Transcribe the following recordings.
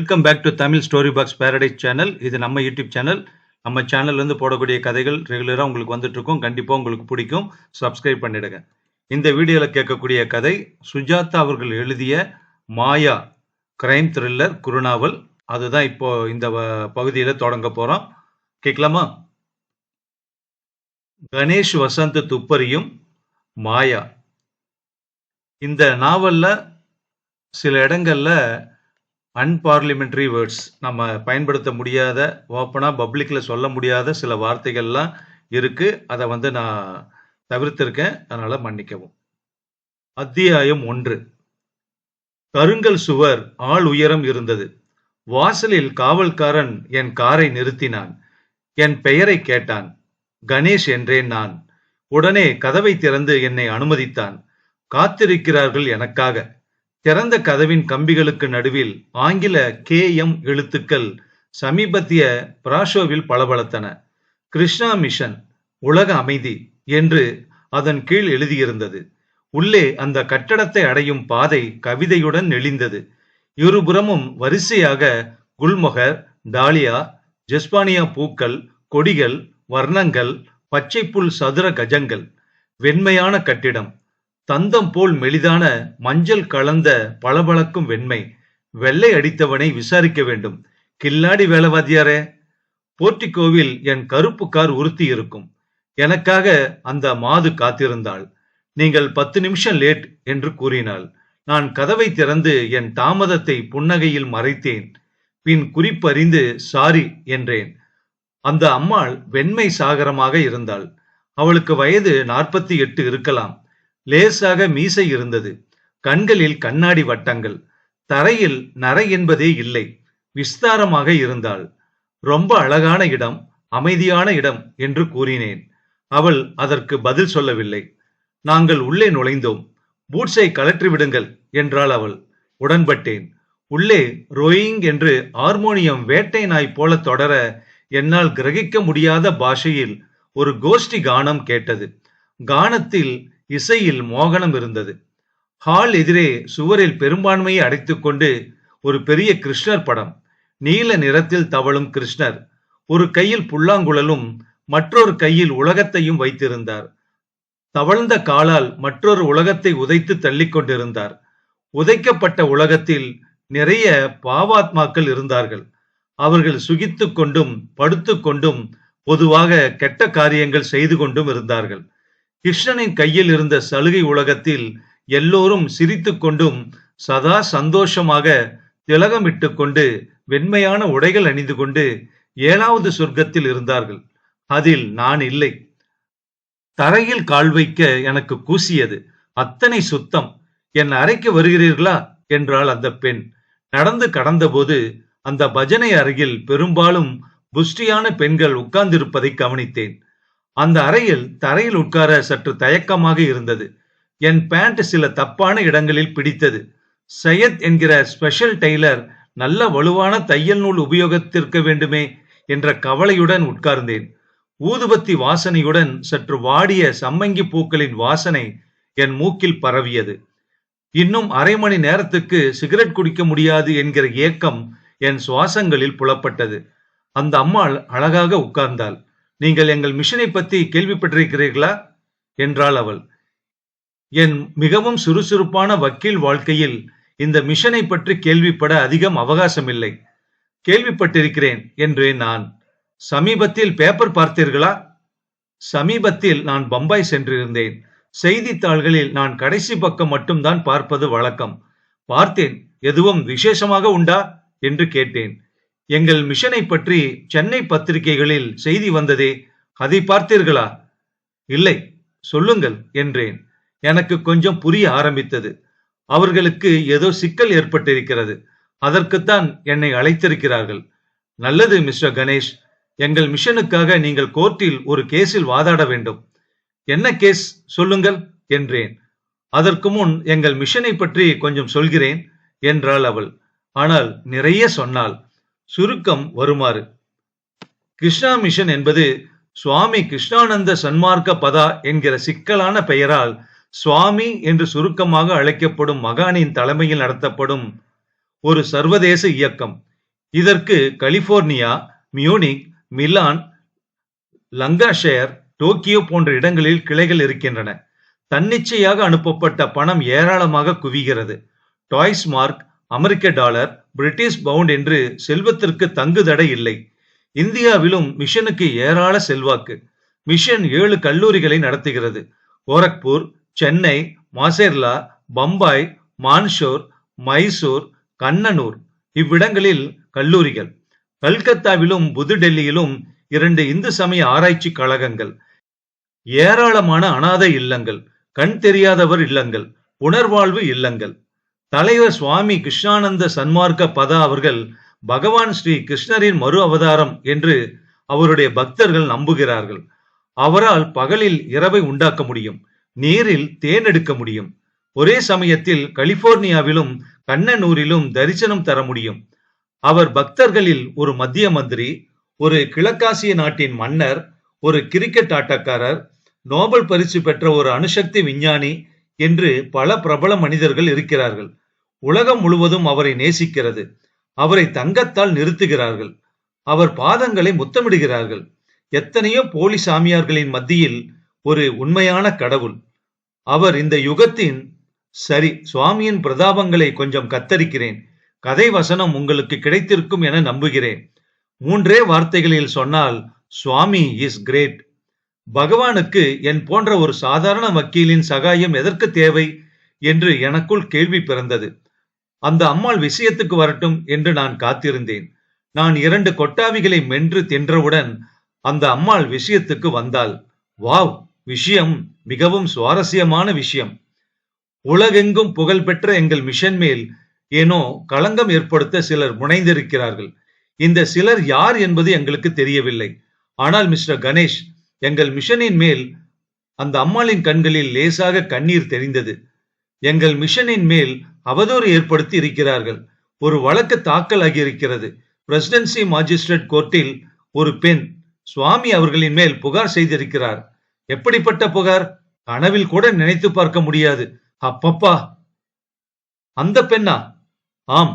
Welcome back to Tamil story box paradise channel. இது நம்ம YouTube channel. நம்ம சேனல்லேருந்து போடக்கூடிய கதைகள் ரெகுலராக உங்களுக்கு வந்துட்டு இருக்கும். கண்டிப்பாக உங்களுக்கு பிடிக்கும். சப்ஸ்கிரைப் பண்ணிடுங்க. இந்த வீடியோவில் கேட்கக்கூடிய கதை சுஜாதா அவர்கள் எழுதிய மாயா கிரைம் த்ரில்லர் குறுநாவல். அதுதான் இப்போ இந்த பகுதியில் தொடங்க போகிறோம். கேட்கலாமா? கணேஷ் வசந்த் துப்பறியும் மாயா. இந்த நாவல்ல சில இடங்கள்ல அன்பார்லிமெண்டரி வேர்ட்ஸ், நம்ம பயன்படுத்த முடியாத, ஓப்பனா பப்ளிக்ல சொல்ல முடியாத சில வார்த்தைகள்லாம் இருக்கு. அதை நான் தவிர்த்திருக்கேன், அதனால மன்னிக்கவும். அத்தியாயம் 1. கருங்கல் சுவர் ஆள் உயரம் இருந்தது. வாசலில் காவல்காரன் என் காரை நிறுத்தினான். என் பெயரை கேட்டான். கணேஷ் என்றேன் நான். உடனே கதவை திறந்து என்னை அனுமதித்தான். காத்திருக்கிறார்கள் எனக்காக. திறந்த கதவின் கம்பிகளுக்கு நடுவில் ஆங்கில KM எழுத்துக்கள் சமீபத்திய பிராஷோவில் பளபளத்தன. கிருஷ்ணா மிஷன், உலக அமைதி என்று அதன் கீழ் எழுதியிருந்தது. உள்ளே அந்த கட்டடத்தை அடையும் பாதை கவிதையுடன் நெளிந்தது. இருபுறமும் வரிசையாக குல்மொகர், டாலியா, ஜெஸ்பானியா பூக்கள், கொடிகள், வர்ணங்கள், பச்சைப்புல் சதுர கஜங்கள். வெண்மையான கட்டிடம், தந்தம் போல் மெலிதான மஞ்சள் கலந்த பளபளக்கும் வெண்மை. வெள்ளை அடித்தவனை விசாரிக்க வேண்டும். கில்லாடி வேலைவாதியாரே. போர்ட்டிகோவில் என் கருப்பு கார் உறுத்தி இருக்கும். எனக்காக அந்த மாது காத்திருந்தாள். நீங்கள் 10 நிமிஷம் லேட் என்று கூறினாள். நான் கதவை திறந்து என் தாமதத்தை புன்னகையில் மறைத்தேன். பின் குறிப்பறிந்து சாரி என்றேன். அந்த அம்மாள் வெண்மை சாகரமாக இருந்தாள். அவளுக்கு வயது 48 இருக்கலாம். லேசாக மீசை இருந்தது. கண்களில் கண்ணாடி வட்டங்கள். தரையில் நரை என்பதே இல்லை. விஸ்தாரமாக இருந்தாள். ரொம்ப அழகான இடம், அமைதியான இடம் என்று கூறினேன். அவள் அதற்கு பதில் சொல்லவில்லை. நாங்கள் உள்ளே நுழைந்தோம். பூட்ஸை கலற்றி விடுங்கள் என்றாள் அவள். உடன்பட்டேன். உள்ளே ரோயிங் என்று ஹார்மோனியம் வேட்டை நாய் போல தொடர என்னால் கிரகிக்க முடியாத பாஷையில் ஒரு கோஷ்டி கானம் கேட்டது. கானத்தில், இசையில் மோகனம் இருந்தது. ஹால் எதிரே சுவரில் பெரும்பான்மையை அடைத்துக் கொண்டு ஒரு பெரிய கிருஷ்ணர் படம். நீல நிறத்தில் தவழும் கிருஷ்ணர். ஒரு கையில் புல்லாங்குழலும் மற்றொரு கையில் உலகத்தையும் வைத்திருந்தார். தவழ்ந்த காலால் மற்றொரு உலகத்தை உதைத்து தள்ளிக் கொண்டிருந்தார். உதைக்கப்பட்ட உலகத்தில் நிறைய பாவாத்மாக்கள் இருந்தார்கள். அவர்கள் சுகித்துக் கொண்டும் படுத்துக் கொண்டும் பொதுவாக கெட்ட காரியங்கள் செய்து கொண்டும் இருந்தார்கள். கிருஷ்ணனின் கையில் இருந்த சலுகை உலகத்தில் எல்லோரும் சிரித்து கொண்டும் சதா சந்தோஷமாக திலகமிட்டு கொண்டு வெண்மையான உடைகள் அணிந்து கொண்டு 7வது சொர்க்கத்தில் இருந்தார்கள். அதில் நான் இல்லை. தரையில் கால் வைக்க எனக்கு கூசியது. அத்தனை சுத்தம். என் அறைக்கு வருகிறீர்களா என்றாள் அந்த பெண். நடந்து கடந்தபோது அந்த பஜனை அருகில் பெரும்பாலும் புஷ்டியான பெண்கள் உட்கார்ந்திருப்பதை கவனித்தேன். அந்த அறையில் தரையில் உட்கார சற்று தயக்கமாக இருந்தது. என் பேண்ட் சில தப்பான இடங்களில் பிடித்தது. சையத் என்கிற ஸ்பெஷல் டெய்லர் நல்ல வலுவான தையல் நூல் உபயோகித்திருக்க வேண்டுமே என்ற கவலையுடன் உட்கார்ந்தேன். ஊதுபத்தி வாசனையுடன் சற்று வாடிய சம்மங்கி பூக்களின் வாசனை என் மூக்கில் பரவியது. இன்னும் அரை மணி நேரத்துக்கு சிகரெட் குடிக்க முடியாது என்கிற ஏக்கம் என் சுவாசங்களில் புலப்பட்டது. அந்த அம்மாள் அழகாக உட்கார்ந்தாள். நீங்கள் எங்கள் மிஷனை பத்தி கேள்விப்பட்டிருக்கிறீர்களா என்றாள் அவள். என் மிகவும் சுறுசுறுப்பான வக்கீல் வாழ்க்கையில் இந்த மிஷனை பற்றி கேள்விப்பட அதிகம் அவகாசமில்லை. கேள்விப்பட்டிருக்கிறேன் என்றேன் நான். சமீபத்தில் பேப்பர் பார்த்தீர்களா? சமீபத்தில் நான் பம்பாய் சென்றிருந்தேன். செய்தித்தாள்களில் நான் கடைசி பக்கம் மட்டும்தான் பார்ப்பது வழக்கம். பார்த்தேன். எதுவும் விசேஷமாக உண்டா என்று கேட்டேன். எங்கள் மிஷனை பற்றி சென்னை பத்திரிகைகளில் செய்தி வந்ததே, அதை பார்த்தீர்களா? இல்லை, சொல்லுங்கள் என்றேன். எனக்கு கொஞ்சம் புரிய ஆரம்பித்தது. அவர்களுக்கு ஏதோ சிக்கல் ஏற்பட்டிருக்கிறது. அதற்குத்தான் என்னை அழைத்திருக்கிறார்கள். நல்லது மிஸ்டர் கணேஷ். எங்கள் மிஷனுக்காக நீங்கள் கோர்ட்டில் ஒரு கேஸில் வாதாட வேண்டும். என்ன கேஸ் சொல்லுங்கள் என்றேன். அதற்கு முன் எங்கள் மிஷனை பற்றி கொஞ்சம் சொல்கிறேன் என்றாள் அவள். ஆனால் நிறைய சொன்னாள். சுருக்கம் வருமாறு. கிருஷ்ணா மிஷன் என்பது சுவாமி கிருஷ்ணானந்த சன்மார்க்க பதா என்கிற சிக்கலான பெயரால் சுவாமி என்று சுருக்கமாக அழைக்கப்படும் மகானின் தலைமையில் நடத்தப்படும் ஒரு சர்வதேச இயக்கம். இதற்கு California, Munich, Milan, Lancashire, Tokyo போன்ற இடங்களில் கிளைகள் இருக்கின்றன. தன்னிச்சையாக அனுப்பப்பட்ட பணம் ஏராளமாக குவிகிறது. டாய்ஸ் மார்க், அமெரிக்க டாலர், பிரிட்டிஷ் பவுண்ட் என்று செல்வத்திற்கு தங்குதடை இல்லை. இந்தியாவிலும் மிஷனுக்கு ஏராள செல்வாக்கு. மிஷன் 7 கல்லூரிகளை நடத்துகிறது. கோரக்பூர், சென்னை, மாசேர்லா, பம்பாய், மான்ஷோர், மைசூர், கண்ணனூர் இவ்விடங்களில் கல்லூரிகள். கல்கத்தாவிலும் புதுடெல்லியிலும் 2 இந்து சமய ஆராய்ச்சி கழகங்கள். ஏராளமான அனாதை இல்லங்கள், கண் தெரியாதவர் இல்லங்கள், புனர்வாழ்வு இல்லங்கள். தலைவர் சுவாமி கிருஷ்ணானந்த சன்மார்க்க பதா அவர்கள் பகவான் ஸ்ரீ கிருஷ்ணரின் மறு அவதாரம் என்று அவருடைய பக்தர்கள் நம்புகிறார்கள். அவரால் பகலில் இரவை உண்டாக்க முடியும், நீரில் தேன் எடுக்க முடியும். ஒரே சமயத்தில் கலிபோர்னியாவிலும் கண்ணனூரிலும் தரிசனம் தர முடியும். அவர் பக்தர்களில் ஒரு மத்திய மந்திரி, ஒரு கிழக்காசிய நாட்டின் மன்னர், ஒரு கிரிக்கெட் ஆட்டக்காரர், நோபல் பரிசு பெற்ற ஒரு அணுசக்தி விஞ்ஞானி என்று பல பிரபல மனிதர்கள் இருக்கிறார்கள். உலகம் முழுவதும் அவரை நேசிக்கிறது. அவரை தங்கத்தால் நிறுத்துகிறார்கள். அவர் பாதங்களை முத்தமிடுகிறார்கள். எத்தனையோ போலி சாமியார்களின் மத்தியில் ஒரு உண்மையான கடவுள். அவர் இந்த யுகத்தின் சரி. சுவாமியின் பிரதாபங்களை கொஞ்சம் கத்தரிக்கிறேன். கதை வசனம் உங்களுக்கு கிடைத்திருக்கும் என நம்புகிறேன். 3 வார்த்தைகளில் சொன்னால், சுவாமி இஸ் கிரேட். பகவானுக்கு என் போன்ற ஒரு சாதாரண வக்கீலின் சகாயம் எதற்கு தேவை என்று எனக்குள் கேள்வி பிறந்தது. அந்த அம்மாள் விஷயத்துக்கு வரட்டும் என்று நான் காத்திருந்தேன். நான் 2 கொட்டாவிகளை மென்று தின்றவுடன் அந்த அம்மாள் விஷயத்துக்கு வந்தாள். வாவ், விஷயம் மிகவும் சுவாரஸ்யமான விஷயம். உலகெங்கும் புகழ்பெற்ற எங்கள் மிஷன் மேல் ஏனோ களங்கம் ஏற்படுத்த சிலர் முனைந்திருக்கிறார்கள். இந்த சிலர் யார் என்பது எங்களுக்கு தெரியவில்லை. ஆனால் மிஸ்டர் கணேஷ், எங்கள் மிஷனின் மேல் அந்த அம்மாளின் கண்களில் லேசாக கண்ணீர் தெரிந்தது. எங்கள் மிஷனின் மேல் அவதூறு ஏற்படுத்தி இருக்கிறார்கள். ஒரு வழக்கு தாக்கல் ஆகியிருக்கிறது. பிரசிடென்சி மாஜிஸ்ட்ரேட் கோர்ட்டில் ஒரு பெண் சுவாமி அவர்களின் மேல் புகார் செய்திருக்கிறார். எப்படிப்பட்ட புகார்? கனவில் கூட நினைத்து பார்க்க முடியாது. அப்பப்பா, அந்த பெண்ணா? ஆம்,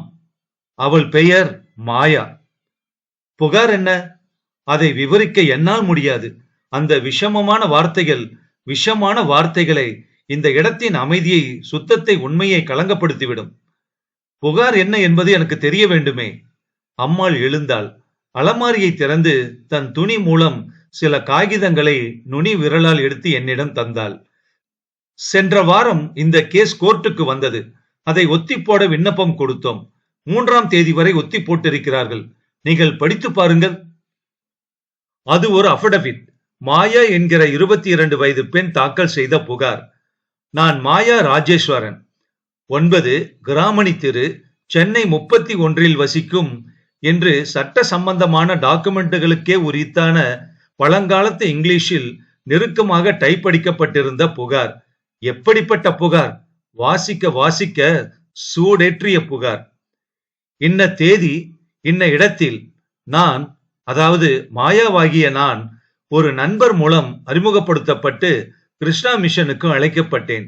அவள் பெயர் மாயா. புகார் என்ன? அதை விவரிக்க என்னால் முடியாது. அந்த விஷமான வார்த்தைகளை இந்த இடத்தின் அமைதியை, சுத்தத்தை, உண்மையை களங்கப்படுத்திவிடும். புகார் என்ன என்பது எனக்கு தெரிய வேண்டுமே. அம்மாள் எழுந்தாள். அலமாரியை திறந்து தன் துணி மூலம் சில காகிதங்களை நுனி விரலால் எடுத்து என்னிடம் தந்தாள். சென்ற வாரம் இந்த கேஸ் கோர்ட்டுக்கு வந்தது. அதை ஒத்தி போட விண்ணப்பம் கொடுத்தோம். 3ஆம் தேதி வரை ஒத்தி போட்டிருக்கிறார்கள். நீங்கள் படித்து பாருங்கள். அது ஒரு அஃபிடவிட். மாயா என்கிற 22 வயது பெண் தாக்கல் செய்த புகார். நான் மாயா ராஜேஸ்வரன், 9 கிராமணி தெரு, சென்னை 31 வசிக்கும் என்று சட்ட சம்பந்தமான டாக்குமெண்ட்டுகளுக்கே உரித்தான பழங்காலத்து இங்கிலீஷில் நெருக்கமாக டைப் அடிக்கப்பட்டிருந்த புகார். எப்படிப்பட்ட புகார்! வாசிக்க வாசிக்க சூடேற்றிய புகார். இன்ன தேதி, இன்ன இடத்தில் நான், அதாவது மாயாவாகிய நான், ஒரு நண்பர் மூலம் அறிமுகப்படுத்தப்பட்டு கிருஷ்ணா மிஷனுக்கு அழைக்கப்பட்டேன்.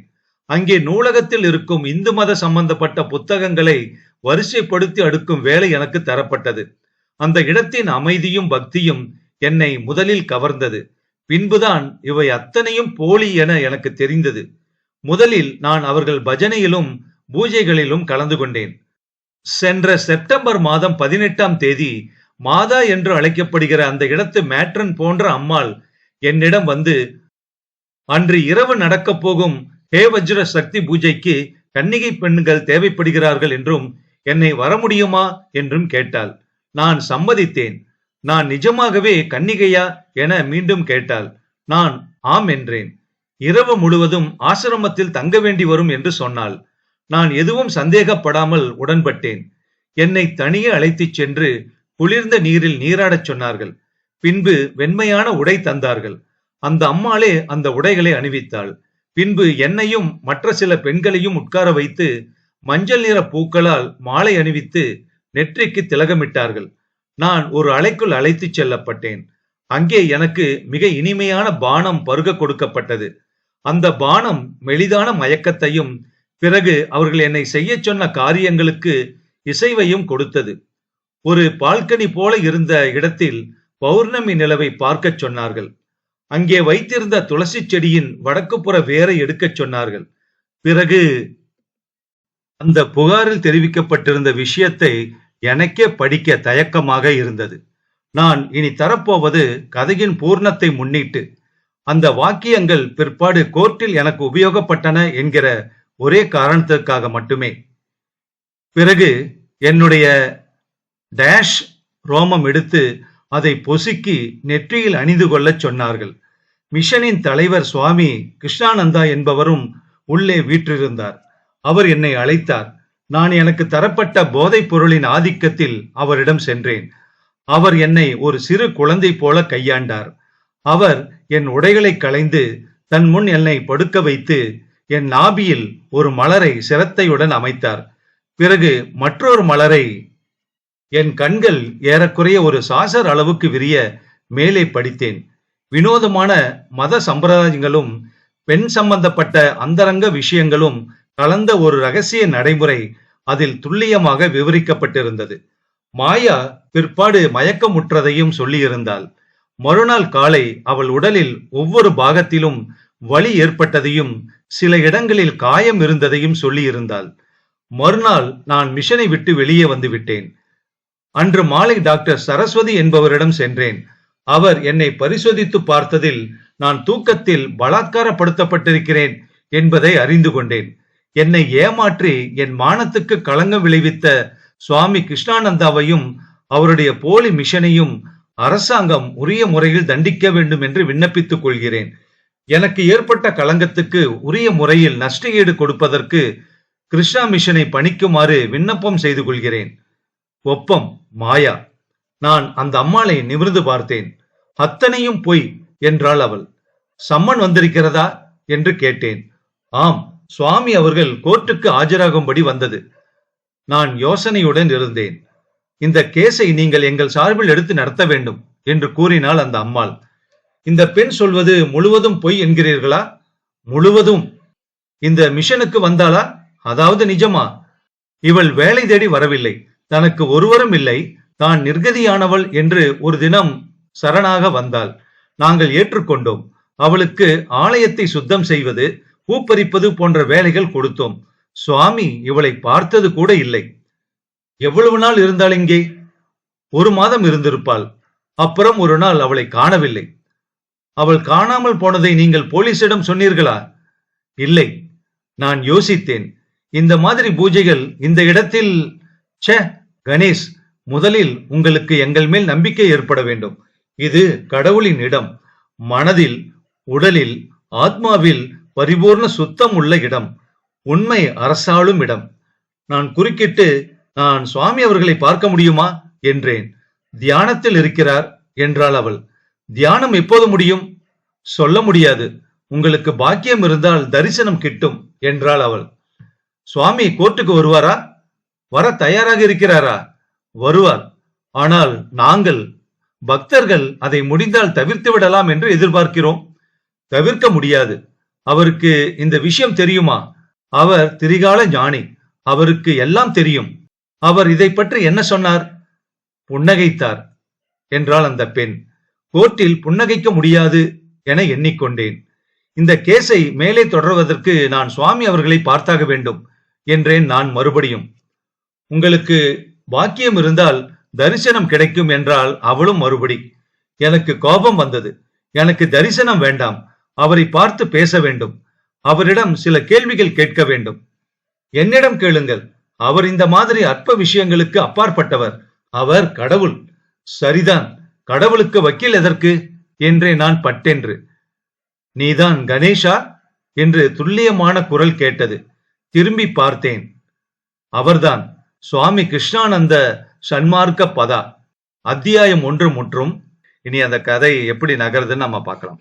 அங்கே நூலகத்தில் இருக்கும் இந்து மத சம்பந்தப்பட்ட புத்தகங்களை வரிசைப்படுத்தி அடுக்கும் வேலை எனக்கு தரப்பட்டது. அந்த இடத்தின் அமைதியும் பக்தியும் என்னை முதலில் கவர்ந்தது. பின்புதான் இவை அத்தனையும் போலி என எனக்கு தெரிந்தது. முதலில் நான் அவர்கள் பஜனையிலும் பூஜைகளிலும் கலந்து கொண்டேன். சென்ற செப்டம்பர் மாதம் 18ஆம் தேதி மாதா என்று அழைக்கப்படுகிற அந்த இடத்து மேட்ரன் போன்ற அம்மாள் என்னிடம் வந்து, அன்று இரவு நடக்கப் போகும் ஹே வஜ்ர சக்தி பூஜைக்கு கன்னிகை பெண்கள் தேவைப்படுகிறார்கள் என்றும் என்னை வர முடியுமா என்றும் கேட்டாள். நான் சம்மதித்தேன். நான் நிஜமாகவே கன்னிகையா என மீண்டும் கேட்டாள். நான் ஆம் என்றேன். இரவு முழுவதும் ஆசிரமத்தில் தங்க வேண்டி வரும் என்று சொன்னாள். நான் எதுவும் சந்தேகப்படாமல் உடன்பட்டேன். என்னை தனியே அழைத்துச் சென்று குளிர்ந்த நீரில் நீராடச் சொன்னார்கள். பின்பு வெண்மையான உடை தந்தார்கள். அந்த அம்மாளே அந்த உடைகளை அணிவித்தாள். பின்பு என்னையும் மற்ற சில பெண்களையும் உட்கார வைத்து மஞ்சள் நிற பூக்களால் மாலை அணிவித்து நெற்றிக்கு திலகமிட்டார்கள். நான் ஒரு அறைக்குள் அழைத்துச் செல்லப்பட்டேன். அங்கே எனக்கு மிக இனிமையான பானம் பருக கொடுக்கப்பட்டது. அந்த பானம் மெலிதான மயக்கத்தையும் பிறகு அவர்கள் என்னை செய்ய சொன்ன காரியங்களுக்கு இசைவையும் கொடுத்தது. ஒரு பால்கனி போல இருந்த இடத்தில் பௌர்ணமி நிலவை பார்க்கச் சொன்னார்கள். அங்கே வைத்திருந்த துளசி செடியின் வடக்குப்புற வேரை எடுக்கச் சொன்னார்கள். பிறகு அந்த புகாரில் தெரிவிக்கப்பட்டிருந்த விஷயத்தை எனக்கே படிக்க தயக்கமாக இருந்தது. நான் இனி தரப்போவது கதையின் பூர்ணத்தை முன்னிட்டு அந்த வாக்கியங்கள் பிற்பாடு கோர்ட்டில் எனக்கு உபயோகப்பட்டன என்கிற ஒரே காரணத்திற்காக மட்டுமே. பிறகு என்னுடைய டேஷ் ரோமம் எடுத்து அதை பொசுக்கி நெற்றியில் அணிந்து கொள்ளச் சொன்னார்கள். மிஷனின் தலைவர் சுவாமி கிருஷ்ணானந்தா என்பவரும் உள்ளே வீற்றிருந்தார். அவர் என்னை அழைத்தார். நான் எனக்கு தரப்பட்ட போதைப் பொருளின் ஆதிக்கத்தில் அவரிடம் சென்றேன். அவர் என்னை ஒரு சிறு குழந்தை போல கையாண்டார். அவர் என் உடைகளை களைந்து தன் முன் என்னை படுக்க வைத்து என் நாபியில் ஒரு மலரை சிரத்தையுடன் அமைத்தார். பிறகு மற்றொரு மலரை என் கண்கள் ஏறக்குறைய ஒரு சாசர் அளவுக்கு விரிய மேலே படித்தேன். வினோதமான மத சம்பிரதாயங்களும் பெண் சம்பந்தப்பட்ட அந்தரங்க விஷயங்களும் கலந்த ஒரு ரகசிய நடைமுறை அதில் துல்லியமாக விவரிக்கப்பட்டிருந்தது. மாயா பிற்பாடு மயக்கமுற்றதையும் சொல்லியிருந்தாள். மறுநாள் காலை அவள் உடலில் ஒவ்வொரு பாகத்திலும் வலி ஏற்பட்டதையும் சில இடங்களில் காயம் இருந்ததையும் சொல்லியிருந்தாள். மறுநாள் நான் மிஷனை விட்டு வெளியே வந்து விட்டேன். அன்று மாலை டாக்டர் சரஸ்வதி என்பவரிடம் சென்றேன். அவர் என்னை பரிசோதித்து பார்த்ததில் நான் தூக்கத்தில் பலாத்காரப்படுத்தப்பட்டிருக்கிறேன் என்பதை அறிந்து கொண்டேன். என்னை ஏமாற்றி என் மானத்துக்கு களங்கம் விளைவித்த சுவாமி கிருஷ்ணானந்தாவையும் அவருடைய போலி மிஷனையும் அரசாங்கம் உரிய முறையில் தண்டிக்க வேண்டும் என்று விண்ணப்பித்துக் கொள்கிறேன். எனக்கு ஏற்பட்ட களங்கத்துக்கு உரிய முறையில் நஷ்டஈடு கொடுப்பதற்கு கிருஷ்ணா மிஷனை பணிக்குமாறு விண்ணப்பம் செய்து கொள்கிறேன். ஒப்பம் மாயா. நான் அந்த அம்மாளை நிமிர்ந்து பார்த்தேன். அத்தனையும் பொய் என்றாள் அவள். சம்மன் வந்திருக்கிறதா என்று கேட்டேன். ஆம், சுவாமி அவர்கள் கோர்ட்டுக்கு ஆஜராகும்படி வந்தது. நான் யோசனையுடன் இருந்தேன். இந்த கேஸை நீங்கள் எங்கள் சார்பில் எடுத்து நடத்த வேண்டும் என்று கூறினாள் அந்த அம்மாள். இந்த பெண் சொல்வது முழுவதும் பொய் என்கிறீர்களா? முழுவதும். இந்த மிஷனுக்கு வந்தாளா? அதாவது நிஜமா? இவள் வேலை தேடி வரவில்லை. தனக்கு ஒருவரும் இல்லை, தான் நிர்கதியானவள் என்று ஒரு தினம் சரணாக வந்தாள். நாங்கள் ஏற்றுக்கொண்டோம். அவளுக்கு ஆலயத்தை சுத்தம் செய்வது, பூப்பறிப்பது போன்ற வேலைகள் கொடுத்தோம். சுவாமி இவளை பார்த்தது கூட இல்லை. எவ்வளவு நாள் இருந்தாள் இங்கே? 1 மாதம் இருந்திருப்பாள். அப்புறம் ஒரு நாள் அவளை காணவில்லை. அவள் காணாமல் போனதை நீங்கள் போலீசிடம் சொன்னீர்களா? இல்லை. நான் யோசித்தேன். இந்த மாதிரி பூஜைகள் இந்த இடத்தில். கணேஷ், முதலில் உங்களுக்கு எங்கள் மேல் நம்பிக்கை ஏற்பட வேண்டும். இது கடவுளின் இடம். மனதில், உடலில், ஆத்மாவில் பரிபூர்ண சுத்தம் உள்ள இடம். உண்மை அரசாளும் இடம். நான் குறுக்கிட்டு, நான் சுவாமி அவர்களை பார்க்க முடியுமா என்றேன். தியானத்தில் இருக்கிறார் என்றாள் அவள். தியானம் எப்போது முடியும்? சொல்ல முடியாது. உங்களுக்கு பாக்கியம் இருந்தால் தரிசனம் கிட்டும் என்றாள் அவள். சுவாமி கோர்ட்டுக்கு வருவாரா? வர தயாராக இருக்கிறாரா? வருவார். ஆனால் நாங்கள் பக்தர்கள் அதை முடிந்தால் தவிர்த்து விடலாம் என்று எதிர்பார்க்கிறோம். தவிர்க்க முடியாது. அவருக்கு இந்த விஷயம் தெரியுமா? அவர் திரிகால ஞானி. அவருக்கு எல்லாம் தெரியும். அவர் இதை பற்றி என்ன சொன்னார்? புன்னகைத்தார் என்றாள் அந்த பெண். கோர்ட்டில் புன்னகைக்க முடியாது என எண்ணிக்கொண்டேன். இந்த கேஸை மேலே தொடர்வதற்கு நான் சுவாமி அவர்களை பார்த்தாக வேண்டும் என்றேன் நான் மறுபடியும். உங்களுக்கு பாக்கியம் இருந்தால் தரிசனம் கிடைக்கும் என்றால் அவளும் மறுபடி. எனக்கு கோபம் வந்தது. எனக்கு தரிசனம் வேண்டாம். அவரை பார்த்து பேச வேண்டும். அவரிடம் சில கேள்விகள் கேட்க வேண்டும். என்னிடம் கேளுங்கள். அவர் இந்த மாதிரி அற்ப விஷயங்களுக்கு அப்பாற்பட்டவர். அவர் கடவுள். சரிதான், கடவுளுக்கு வக்கீல் எதற்கு என்றே நான் பட்டென்று. நீதான் கணேஷா என்று துல்லியமான குரல் கேட்டது. திரும்பி பார்த்தேன். அவர்தான். சுவாமி கிருஷ்ணானந்த சன்மார்க்க பதா. அத்தியாயம் 1 முற்றும். இனி அந்த கதை எப்படி நகருதுன்னு நம்ம பார்க்கலாம்.